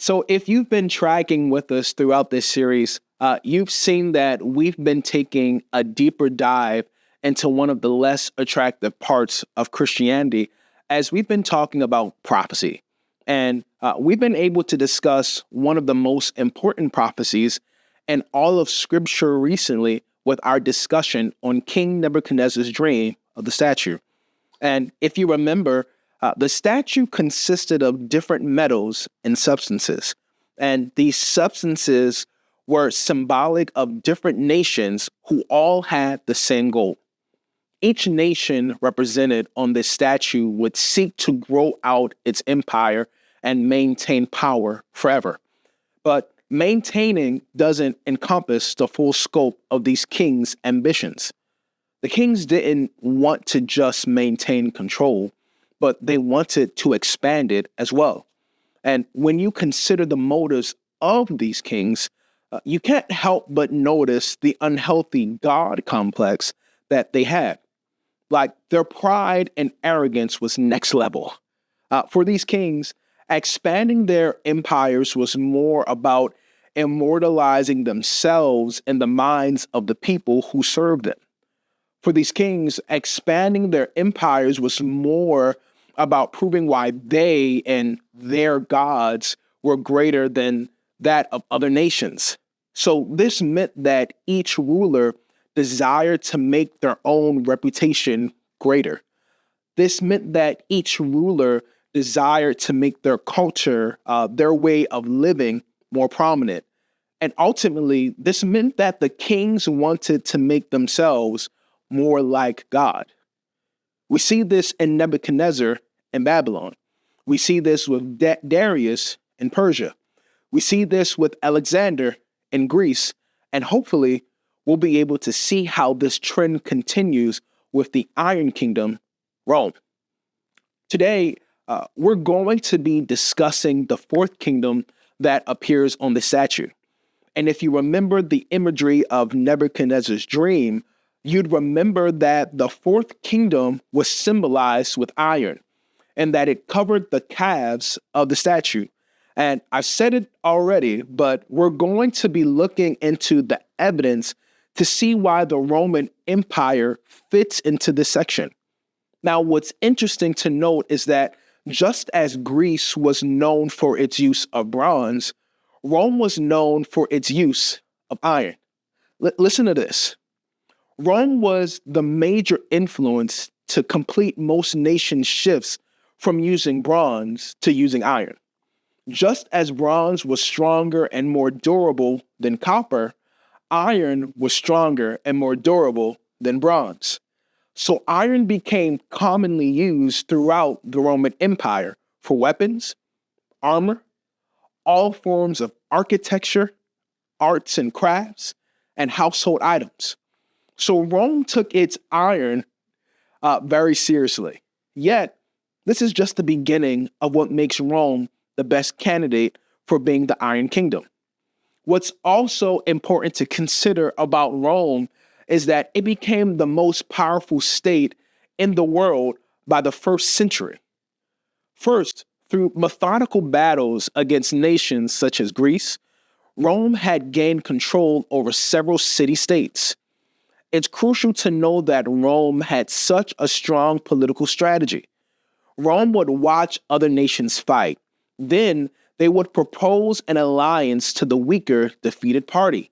So if you've been tracking with us throughout this series, you've seen that we've been taking a deeper dive into one of the less attractive parts of Christianity as we've been talking about prophecy. And we've been able to discuss one of the most important prophecies in all of Scripture recently with our discussion on King Nebuchadnezzar's dream of the statue. And if you remember, the statue consisted of different metals and substances. And these substances were symbolic of different nations who all had the same goal. Each nation represented on this statue would seek to grow out its empire and maintain power forever. But maintaining doesn't encompass the full scope of these kings' ambitions. The kings didn't want to just maintain control, but they wanted to expand it as well. And when you consider the motives of these kings, you can't help but notice the unhealthy God complex that they had. Like, their pride and arrogance was next level. For these kings, expanding their empires was more about immortalizing themselves in the minds of the people who served them. For these kings, expanding their empires was more about proving why they and their gods were greater than that of other nations. So this meant that each ruler desired to make their own reputation greater. This meant that each ruler desired to make their culture, their way of living, more prominent. And ultimately, this meant that the kings wanted to make themselves more like God. We see this in Nebuchadnezzar in Babylon. We see this with Darius in Persia. We see this with Alexander in Greece. And hopefully, we'll be able to see how this trend continues with the Iron Kingdom, Rome. Today, we're going to be discussing the fourth kingdom that appears on the statue. And if you remember the imagery of Nebuchadnezzar's dream, you'd remember that the fourth kingdom was symbolized with iron and that it covered the calves of the statue. And I've said it already, but we're going to be looking into the evidence to see why the Roman Empire fits into this section. Now, what's interesting to note is that just as Greece was known for its use of bronze, Rome was known for its use of iron. Listen to this. Rome was the major influence to complete most nations' shifts from using bronze to using iron. Just as bronze was stronger and more durable than copper, iron was stronger and more durable than bronze. So iron became commonly used throughout the Roman Empire for weapons, armor, all forms of architecture, arts and crafts, and household items. So Rome took its iron very seriously. Yet, this is just the beginning of what makes Rome the best candidate for being the Iron Kingdom. What's also important to consider about Rome is that it became the most powerful state in the world by the first century. First, through methodical battles against nations such as Greece, Rome had gained control over several city-states. It's crucial to know that Rome had such a strong political strategy. Rome would watch other nations fight. Then they would propose an alliance to the weaker, defeated party.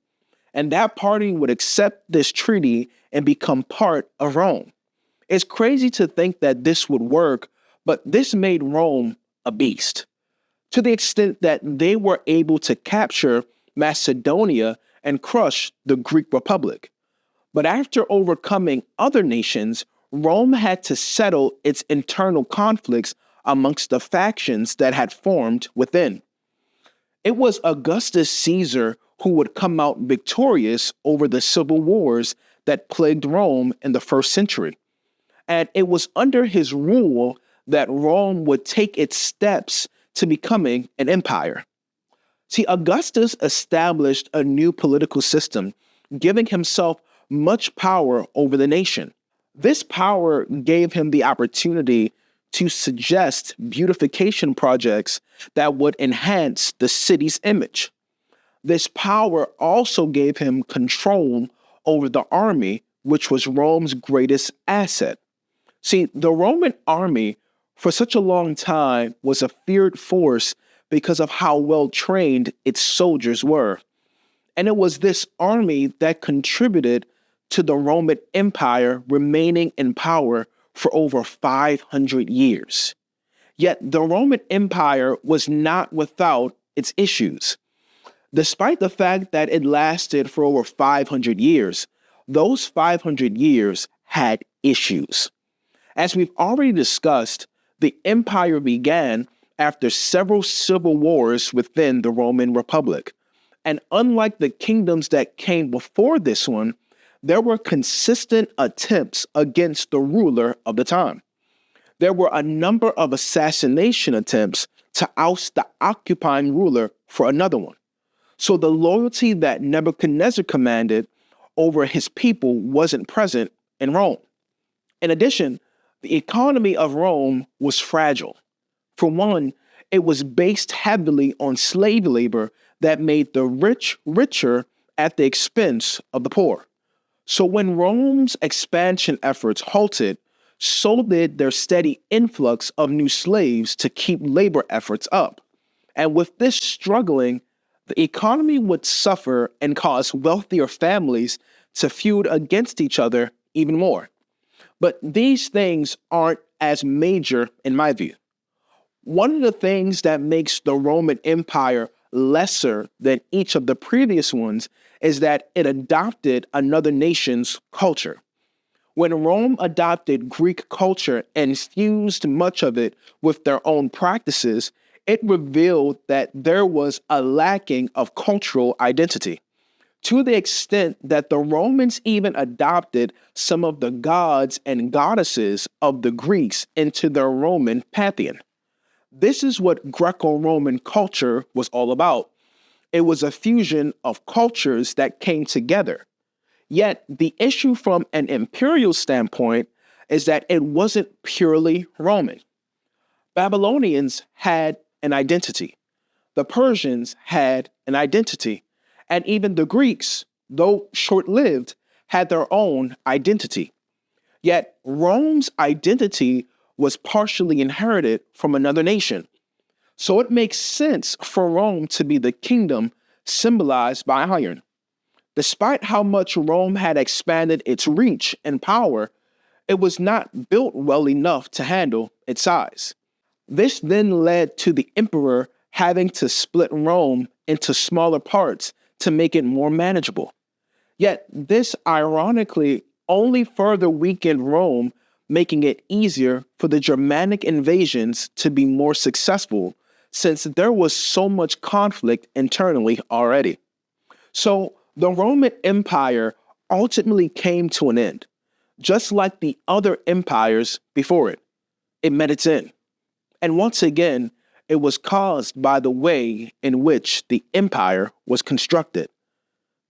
And that party would accept this treaty and become part of Rome. It's crazy to think that this would work, but this made Rome a beast, to the extent that they were able to capture Macedonia and crush the Greek Republic. But after overcoming other nations, Rome had to settle its internal conflicts amongst the factions that had formed within. It was Augustus Caesar who would come out victorious over the civil wars that plagued Rome in the first century. And it was under his rule that Rome would take its steps to becoming an empire. See, Augustus established a new political system, giving himself much power over the nation. This power gave him the opportunity to suggest beautification projects that would enhance the city's image. This power also gave him control over the army, which was Rome's greatest asset. See, the Roman army for such a long time was a feared force because of how well trained its soldiers were. And it was this army that contributed to the Roman Empire remaining in power for over 500 years. Yet the Roman Empire was not without its issues. Despite the fact that it lasted for over 500 years, those 500 years had issues. As we've already discussed, the empire began after several civil wars within the Roman Republic. And unlike the kingdoms that came before this one, there were consistent attempts against the ruler of the time. There were a number of assassination attempts to oust the occupying ruler for another one. So the loyalty that Nebuchadnezzar commanded over his people wasn't present in Rome. In addition, the economy of Rome was fragile. For one, it was based heavily on slave labor that made the rich richer at the expense of the poor. So when Rome's expansion efforts halted, so did their steady influx of new slaves to keep labor efforts up. And with this struggling, the economy would suffer and cause wealthier families to feud against each other even more. But these things aren't as major in my view. One of the things that makes the Roman Empire lesser than each of the previous ones is that it adopted another nation's culture. When Rome adopted Greek culture and fused much of it with their own practices, it revealed that there was a lacking of cultural identity, to the extent that the Romans even adopted some of the gods and goddesses of the Greeks into their Roman pantheon. This is what Greco-Roman culture was all about. It was a fusion of cultures that came together. Yet the issue from an imperial standpoint is that it wasn't purely Roman. Babylonians had an identity. The Persians had an identity. And even the Greeks, though short-lived, had their own identity. Yet Rome's identity was partially inherited from another nation. So it makes sense for Rome to be the kingdom symbolized by iron. Despite how much Rome had expanded its reach and power, it was not built well enough to handle its size. This then led to the emperor having to split Rome into smaller parts to make it more manageable. Yet this ironically only further weakened Rome, making it easier for the Germanic invasions to be more successful since there was so much conflict internally already. So the Roman Empire ultimately came to an end, just like the other empires before it. It met its end. And once again, it was caused by the way in which the empire was constructed.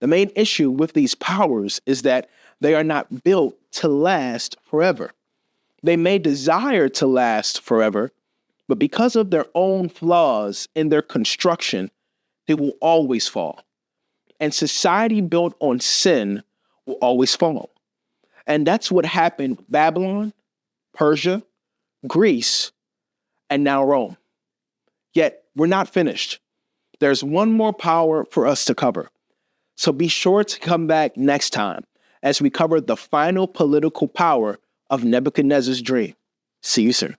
The main issue with these powers is that they are not built to last forever. They may desire to last forever, but because of their own flaws in their construction, they will always fall. And society built on sin will always fall. And that's what happened with Babylon, Persia, Greece, and now Rome. Yet we're not finished. There's one more power for us to cover. So be sure to come back next time as we cover the final political power of Nebuchadnezzar's dream. See you soon.